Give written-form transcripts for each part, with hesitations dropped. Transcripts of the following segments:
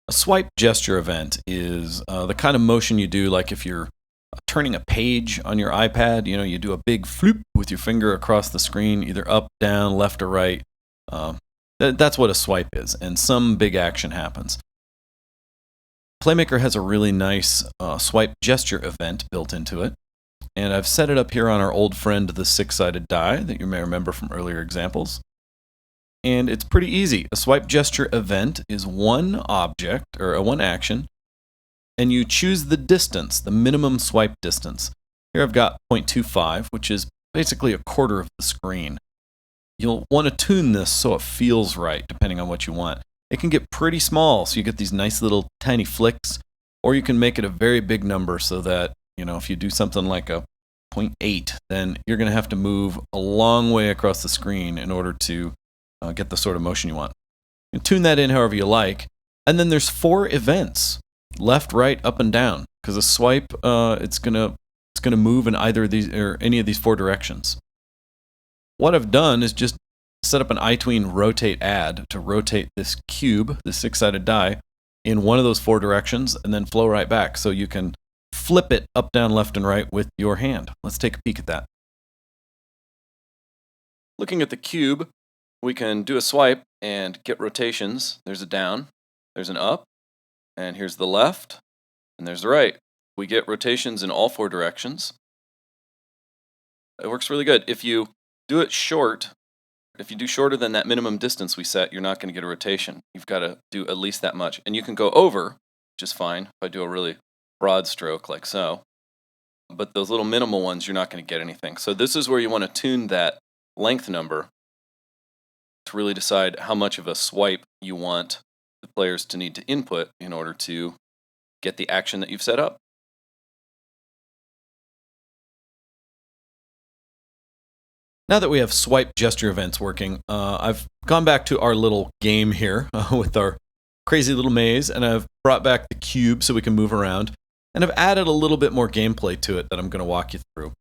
A swipe gesture event is the kind of motion you do, like if you're turning a page on your iPad. You do a big floop with your finger across the screen, either up, down, left, or right. That's what a swipe is, and some big action happens. Playmaker has a really nice swipe gesture event built into it, and I've set it up here on our old friend, the six-sided die, that you may remember from earlier examples. And it's pretty easy. A swipe gesture event is one object, or one action, and you choose the distance, the minimum swipe distance. Here I've got 0.25, which is basically a quarter of the screen. You'll want to tune this so it feels right, depending on what you want. It can get pretty small, so you get these nice little tiny flicks, or you can make it a very big number so that, if you do something like a 0.8, then you're going to have to move a long way across the screen in order to get the sort of motion you want. You can tune that in however you like. And then there's 4 events, left, right, up, and down, because a swipe, it's gonna move in either of these or any of these 4 directions. What I've done is just set up an iTween rotate add to rotate this cube, this six-sided die, in one of those 4 directions, and then flow right back, so you can flip it up, down, left, and right with your hand. Let's take a peek at that. Looking at the cube, we can do a swipe and get rotations. There's a down, there's an up, and here's the left, and there's the right. We get rotations in all 4 directions. It works really good. If you do it short, if you do shorter than that minimum distance we set, you're not going to get a rotation. You've got to do at least that much. And you can go over, which is fine, if I do a really broad stroke like so. But those little minimal ones, you're not going to get anything. So this is where you want to tune that length number to really decide how much of a swipe you want the players to need to input in order to get the action that you've set up. Now that we have swipe gesture events working, I've gone back to our little game here with our crazy little maze, and I've brought back the cube so we can move around, and I've added a little bit more gameplay to it that I'm going to walk you through.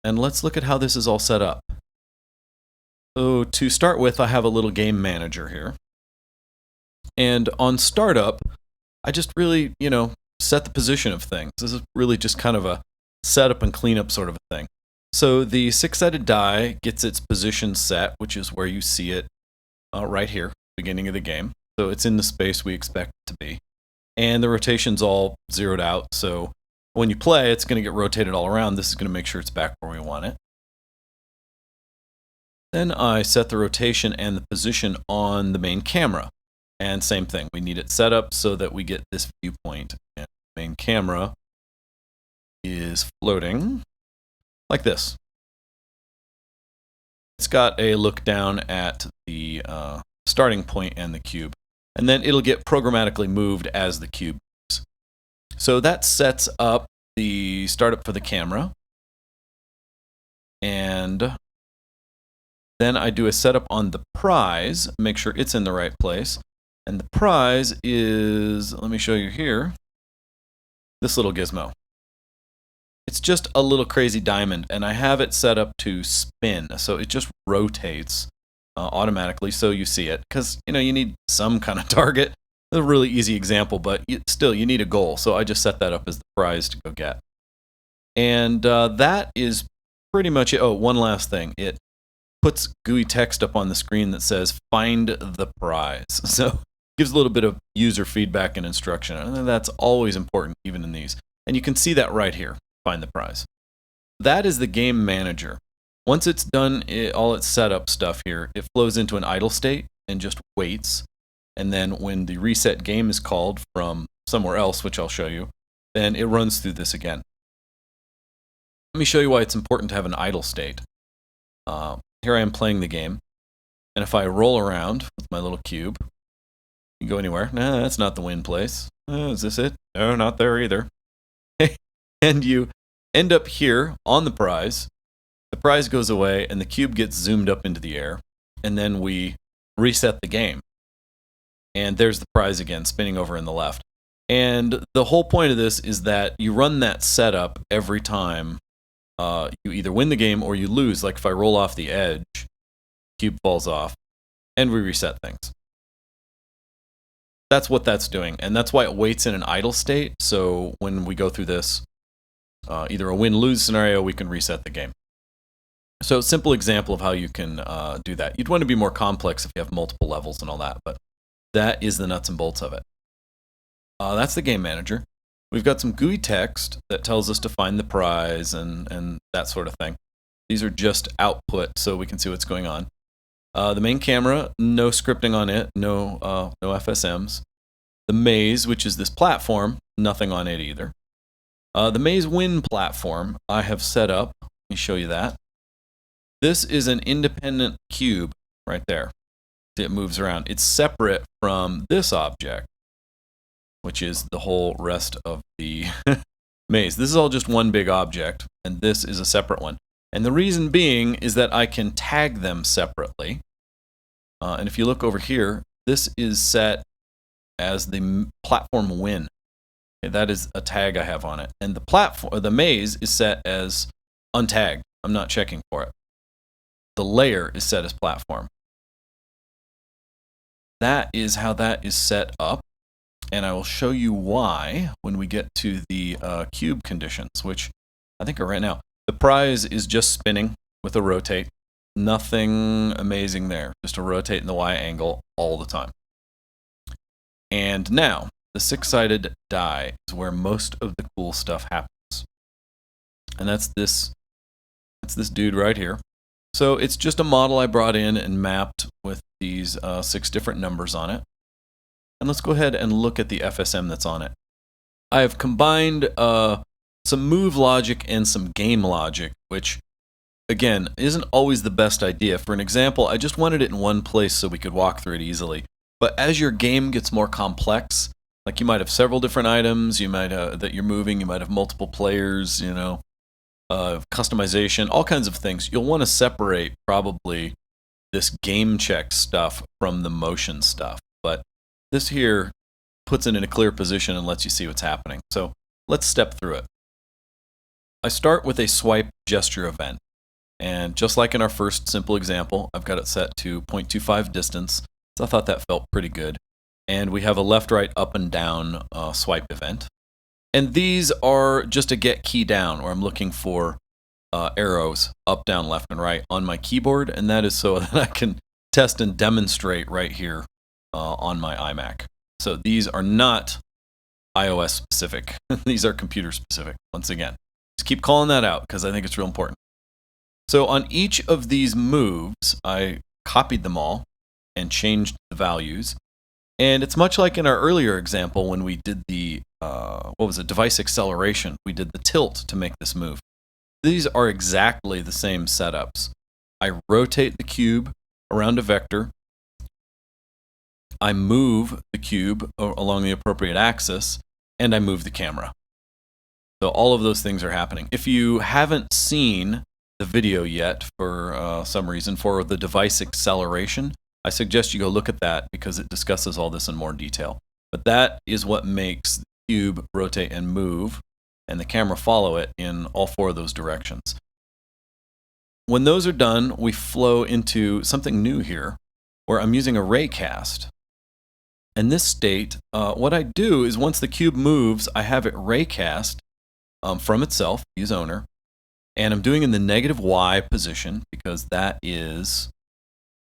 And let's look at how this is all set up. So to start with, I have a little game manager here. And on startup, I just really, set the position of things. This is really just kind of a setup and cleanup sort of a thing. So the six-sided die gets its position set, which is where you see it right here, beginning of the game. So it's in the space we expect it to be. And the rotation's all zeroed out, so when you play, it's going to get rotated all around. This is going to make sure it's back where we want it. Then I set the rotation and the position on the main camera. And same thing, we need it set up so that we get this viewpoint. And the main camera is floating like this. It's got a look down at the starting point and the cube. And then it'll get programmatically moved as the cube moves. So that sets up the startup for the camera. And then I do a setup on the prize, make sure it's in the right place. And the prize is, let me show you here, this little gizmo. It's just a little crazy diamond, and I have it set up to spin, so it just rotates automatically so you see it. Because, you need some kind of target. It's a really easy example, but still, you need a goal. So I just set that up as the prize to go get. And that is pretty much it. Oh, one last thing. It puts GUI text up on the screen that says, find the prize. So gives a little bit of user feedback and instruction. And that's always important, even in these. And you can see that right here, find the prize. That is the game manager. Once it's done all its setup stuff here, it flows into an idle state and just waits. And then when the reset game is called from somewhere else, which I'll show you, then it runs through this again. Let me show you why it's important to have an idle state. Here I am playing the game, and if I roll around with my little cube, you go anywhere. Nah, that's not the win place. Is this it? No, not there either. And you end up here on the prize. The prize goes away, and the cube gets zoomed up into the air, and then we reset the game. And there's the prize again, spinning over in the left. And the whole point of this is that you run that setup every time you either win the game or you lose. Like if I roll off the edge, cube falls off, and we reset things. that's what that's doing. And that's why it waits in an idle state. So when we go through this, either a win-lose scenario, we can reset the game. So simple example of how you can do that. You'd want to be more complex if you have multiple levels and all that, but that is the nuts and bolts of it. That's the game manager. We've got some GUI text that tells us to find the prize and that sort of thing. These are just output so we can see what's going on. The main camera, no scripting on it, no FSMs. The maze, which is this platform, nothing on it either. The maze win platform I have set up. Let me show you that. This is an independent cube right there. It moves around. It's separate from this object, which is the whole rest of the maze. This is all just one big object, and this is a separate one. And the reason being is that I can tag them separately. And if you look over here, this is set as the platform win. Okay, that is a tag I have on it. And the platform, the maze is set as untagged. I'm not checking for it. The layer is set as platform. That is how that is set up. And I will show you why when we get to the cube conditions, which I think are right now. The prize is just spinning with a rotate. Nothing amazing there. Just a rotate in the Y angle all the time. And now, the six-sided die is where most of the cool stuff happens. And that's this dude right here. So it's just a model I brought in and mapped with these 6 different numbers on it. And let's go ahead and look at the FSM that's on it. I have combined some move logic and some game logic, which, again, isn't always the best idea. For an example, I just wanted it in one place so we could walk through it easily. But as your game gets more complex, like you might have several different items, you might that you're moving, you might have multiple players, you know, customization, all kinds of things. You'll want to separate probably this game check stuff from the motion stuff. But this here puts it in a clear position and lets you see what's happening. So let's step through it. I start with a swipe gesture event. And just like in our first simple example, I've got it set to 0.25 distance. So I thought that felt pretty good. And we have a left, right, up, and down swipe event. And these are just a get key down, where I'm looking for arrows up, down, left, and right on my keyboard. And that is so that I can test and demonstrate right here on my iMac. So these are not iOS specific. These are computer specific, once again. Just keep calling that out because I think it's real important. So on each of these moves, I copied them all and changed the values. And it's much like in our earlier example when we did the, device acceleration. We did the tilt to make this move. These are exactly the same setups. I rotate the cube around a vector. I move the cube along the appropriate axis, and I move the camera. So all of those things are happening. If you haven't seen the video yet for some reason for the device acceleration, I suggest you go look at that because it discusses all this in more detail. But that is what makes the cube rotate and move, and the camera follow it in all 4 of those directions. When those are done, we flow into something new here, where I'm using a raycast. In this state, what I do is once the cube moves, I have it raycast from itself, use owner, and I'm doing in the negative Y position because that is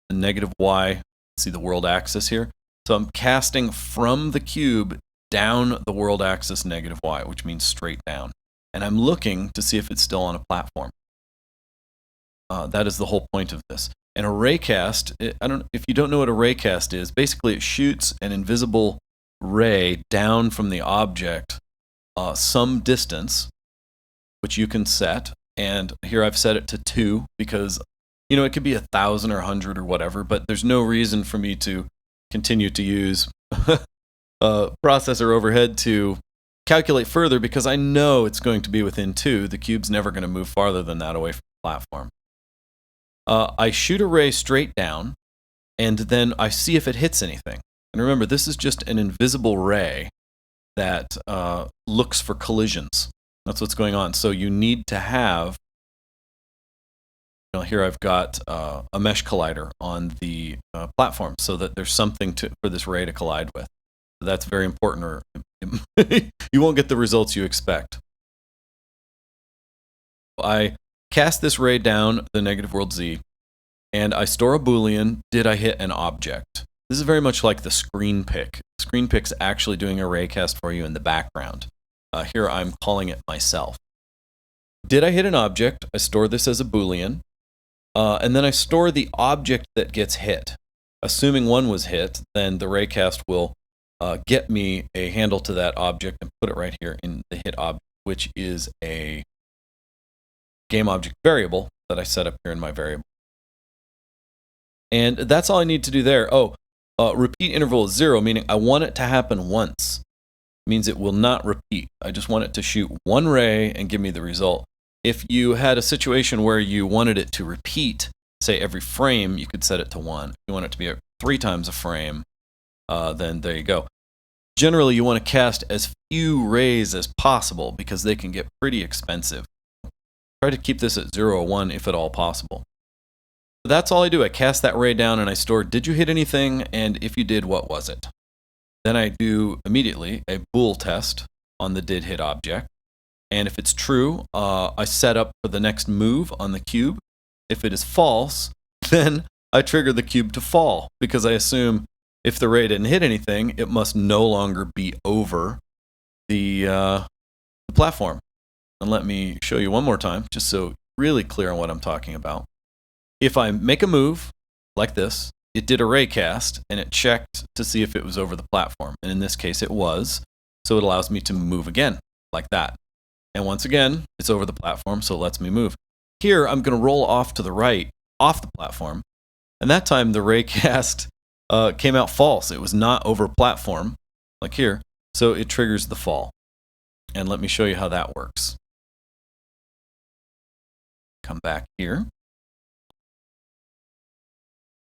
the negative Y, see the world axis here? So I'm casting from the cube down the world axis negative Y, which means straight down. And I'm looking to see if it's still on a platform. That is the whole point of this. And a raycast, if you don't know what a raycast is, basically it shoots an invisible ray down from the object some distance, which you can set. And here I've set it to 2 because, you know, it could be 1,000 or 100 or whatever, but there's no reason for me to continue to use processor overhead to calculate further because I know it's going to be within 2. The cube's never going to move farther than that away from the platform. I shoot a ray straight down, and then I see if it hits anything. And remember, this is just an invisible ray that looks for collisions. That's what's going on. So you need to have, here I've got a mesh collider on the platform so that there's something for this ray to collide with. That's very important, or you won't get the results you expect. I cast this ray down the negative world Z, and I store a Boolean, did I hit an object? This is very much like the screen pick. Screen pick's actually doing a ray cast for you in the background. Here I'm calling it myself. Did I hit an object? I store this as a Boolean, and then I store the object that gets hit. Assuming one was hit, then the raycast will get me a handle to that object and put it right here in the hit object, which is a game object variable that I set up here in my variable. And that's all I need to do there. Repeat interval is 0, meaning I want it to happen once. Means it will not repeat. I just want it to shoot one ray and give me the result. If you had a situation where you wanted it to repeat, say every frame, you could set it to 1. If you want it to be 3 times a frame, then there you go. Generally, you want to cast as few rays as possible because they can get pretty expensive. Try to keep this at 0 or 1 if at all possible. So that's all I do. I cast that ray down and I store, did you hit anything? And if you did, what was it? Then I do immediately a bool test on the did hit object. And if it's true, I set up for the next move on the cube. If it is false, then I trigger the cube to fall because I assume if the ray didn't hit anything, it must no longer be over the platform. And let me show you one more time, just so really clear on what I'm talking about. If I make a move like this, it did a ray cast and it checked to see if it was over the platform. And in this case, it was. So it allows me to move again like that. And once again, it's over the platform, so it lets me move. Here, I'm going to roll off to the right, off the platform. And that time, the ray cast came out false. It was not over platform, like here. So it triggers the fall. And let me show you how that works. Come back here.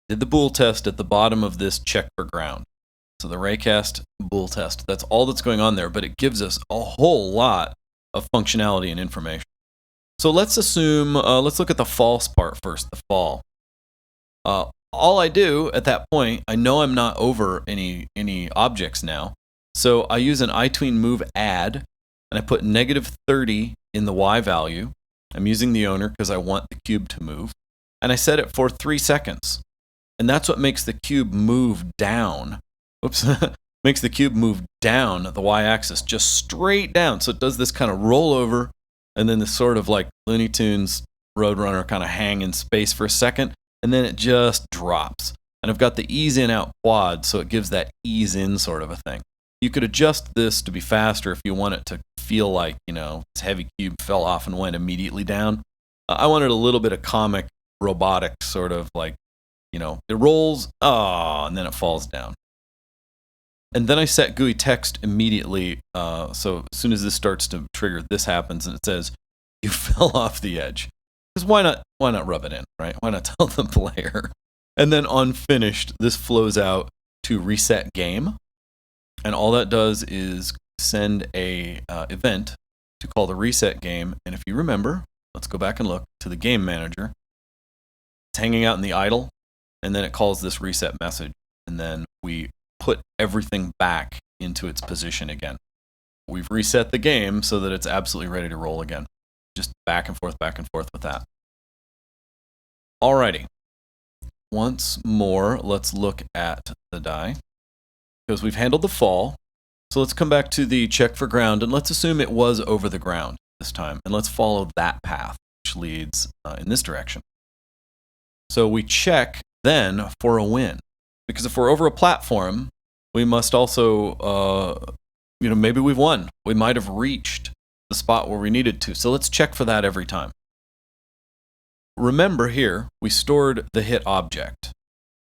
Did the bool test at the bottom of this check for ground. So the raycast bool test, that's all that's going on there, but it gives us a whole lot of functionality and information. So let's assume, let's look at the false part first, the fall. All I do at that point, I know I'm not over any objects now, so I use an itween move add, and I put -30 in the y value. I'm using the owner because I want the cube to move, and I set it for 3 seconds. And that's what makes the cube move down. Oops. Makes the cube move down the y-axis, just straight down. So it does this kind of roll over, and then this sort of like Looney Tunes Roadrunner kind of hang in space for a second, and then it just drops. And I've got the ease in out quad, so it gives that ease in sort of a thing. You could adjust this to be faster if you want it to feel like, this heavy cube fell off and went immediately down. I wanted a little bit of comic, robotic sort of like, it rolls, and then it falls down. And then I set GUI text immediately, so as soon as this starts to trigger, this happens, and it says, you fell off the edge. Because why not rub it in, right? Why not tell the player? And then on finished, this flows out to reset game, and all that does is send a event to call the reset game, and if you remember, let's go back and look to the game manager. It's hanging out in the idle, and then it calls this reset message, and then we put everything back into its position again. We've reset the game so that it's absolutely ready to roll again. Just back and forth with that. Alrighty. Once more, let's look at the die, because we've handled the fall. So let's come back to the check for ground, and let's assume it was over the ground this time, and let's follow that path, which leads in this direction. So we check then for a win, because if we're over a platform, we must also, maybe we've won. We might have reached the spot where we needed to. So let's check for that every time. Remember here, we stored the hit object,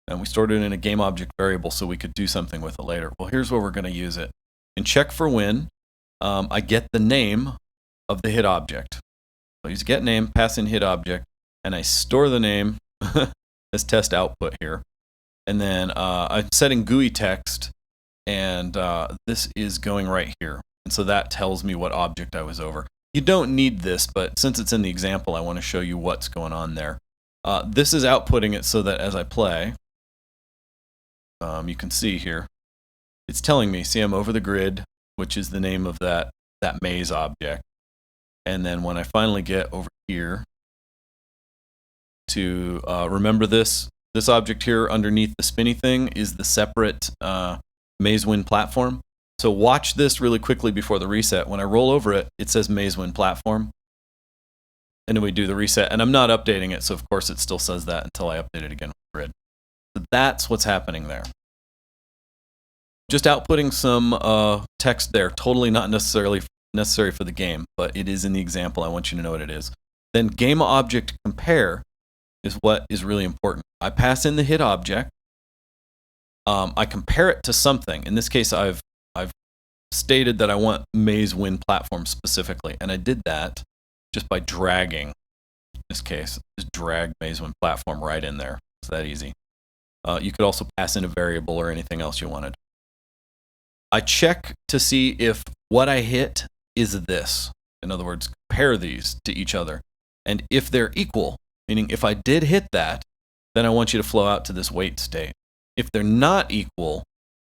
and we stored it in a game object variable so we could do something with it later. Well, here's where we're going to use it. In check for win, I get the name of the hit object. So I use get name, pass in hit object, and I store the name as test output here. And then I'm setting GUI text, and this is going right here. And so that tells me what object I was over. You don't need this, but since it's in the example, I want to show you what's going on there. This is outputting it so that as I play, you can see here, it's telling me, see, I'm over the grid, which is the name of that maze object. And then when I finally get over here to remember this object here underneath the spinny thing is the separate maze win platform. So watch this really quickly before the reset. When I roll over it, it says maze win platform. And then we do the reset. And I'm not updating it, so of course it still says that until I update it again with grid. So that's what's happening there. Just outputting some text there, totally not necessary for the game, but it is in the example. I want you to know what it is. Then game object compare is what is really important. I pass in the hit object. I compare it to something. In this case, I've stated that I want maze win platform specifically, and I did that just by dragging. In this case, just drag maze win platform right in there. It's that easy. You could also pass in a variable or anything else you wanted. I check to see if what I hit is this. In other words, compare these to each other. And if they're equal, meaning if I did hit that, then I want you to flow out to this wait state. If they're not equal,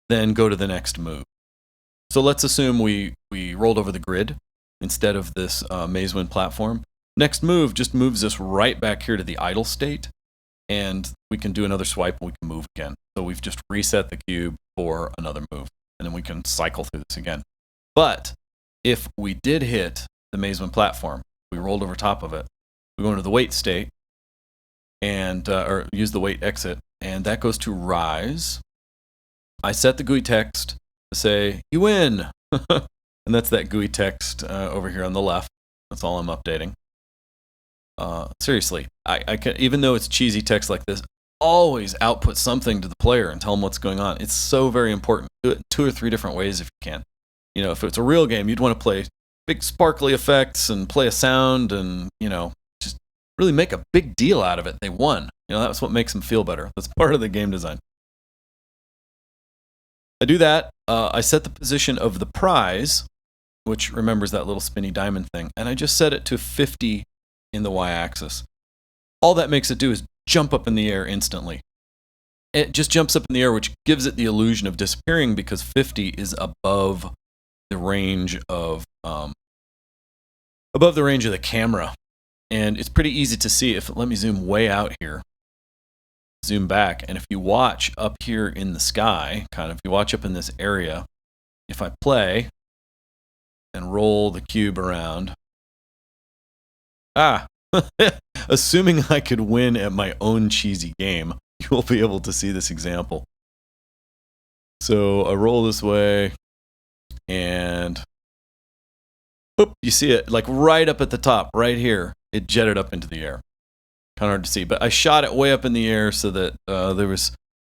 then go to the next move. So let's assume we rolled over the grid instead of this maze win platform. Next move just moves us right back here to the idle state, and we can do another swipe and we can move again. So we've just reset the cube for another move, and then we can cycle through this again. But if we did hit the maze win platform, we rolled over top of it, we go into the wait state, and or use the wait exit, and that goes to rise. I set the GUI text to say, you win. And that's that GUI text over here on the left. That's all I'm updating. Seriously, I can, even though it's cheesy text like this, always output something to the player and tell them what's going on. It's so very important. Do it 2 or 3 different ways if you can. You know, if it's a real game, you'd want to play big sparkly effects and play a sound and, you know, just really make a big deal out of it. They won. You know, that's what makes them feel better. That's part of the game design. I do that. I set the position of the prize, which remembers that little spinny diamond thing, and I just set it to 50 in the y-axis. All that makes it do is jump up in the air instantly. It just jumps up in the air, which gives it the illusion of disappearing because 50 is above the range of the camera, and it's pretty easy to see. Let me zoom way out here, zoom back, and if you watch up here in the sky, if you watch up in this area, if I play and roll the cube around, assuming I could win at my own cheesy game, you'll be able to see this example. So I roll this way, and boop, you see it like right up at the top, right here. It jetted up into the air. Kind of hard to see, but I shot it way up in the air so that it's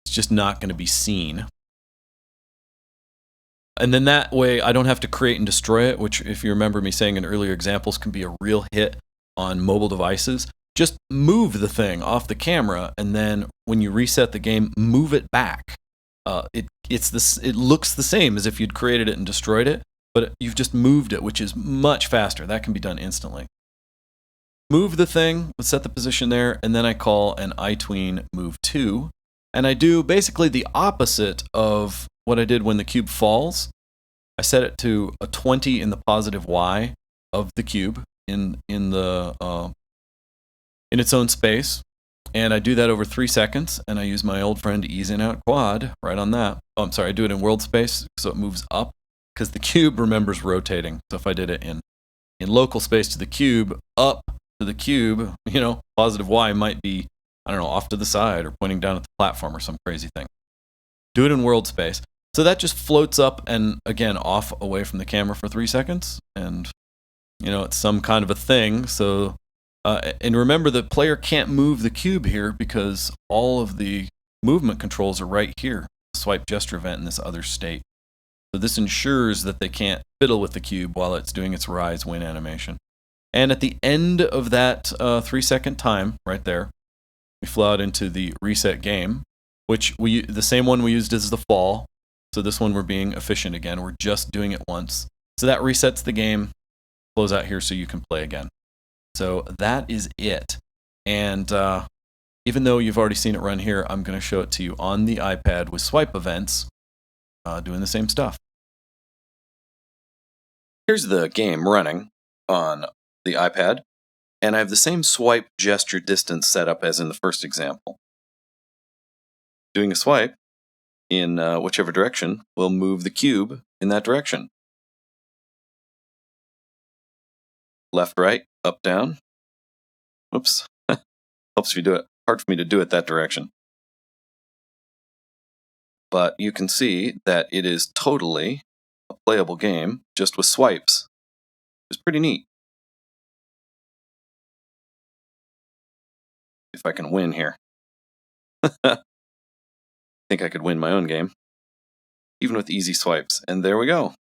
just not going to be seen. And then that way I don't have to create and destroy it, which, if you remember me saying in earlier examples, can be a real hit on mobile devices. Just move the thing off the camera, and then when you reset the game, move it back. It looks the same as if you'd created it and destroyed it, but you've just moved it, which is much faster. That can be done instantly. Move the thing, let's set the position there, and then I call an iTween move to, and I do basically the opposite of what I did when the cube falls. I set it to a 20 in the positive y of the cube in its own space, and I do that over 3 seconds, and I use my old friend ease in out quad right on that. Oh, I'm sorry, I do it in world space so it moves up because the cube remembers rotating. So if I did it in local space to the cube, up to the cube, you know, positive y might be, I don't know, off to the side or pointing down at the platform or some crazy thing. Do it in world space. So that just floats up and, again, off away from the camera for 3 seconds. And, you know, it's some kind of a thing. So, and remember, the player can't move the cube here because all of the movement controls are right here. Swipe gesture event in this other state. So this ensures that they can't fiddle with the cube while it's doing its rise win animation. And at the end of that 3 second time, right there, we flow out into the reset game, which the same one we used as the fall. So this one we're being efficient again. We're just doing it once. So that resets the game, flows out here so you can play again. So that is it. And even though you've already seen it run here, I'm going to show it to you on the iPad with swipe events. doing the same stuff. Here's the game running on the iPad, and I have the same swipe gesture distance set up as in the first example. Doing a swipe in whichever direction will move the cube in that direction. Left, right, up, down. Whoops. Helps you do it. Hard for me to do it that direction. But you can see that it is totally a playable game just with swipes. It's pretty neat. If I can win here. I think I could win my own game, even with easy swipes. And there we go.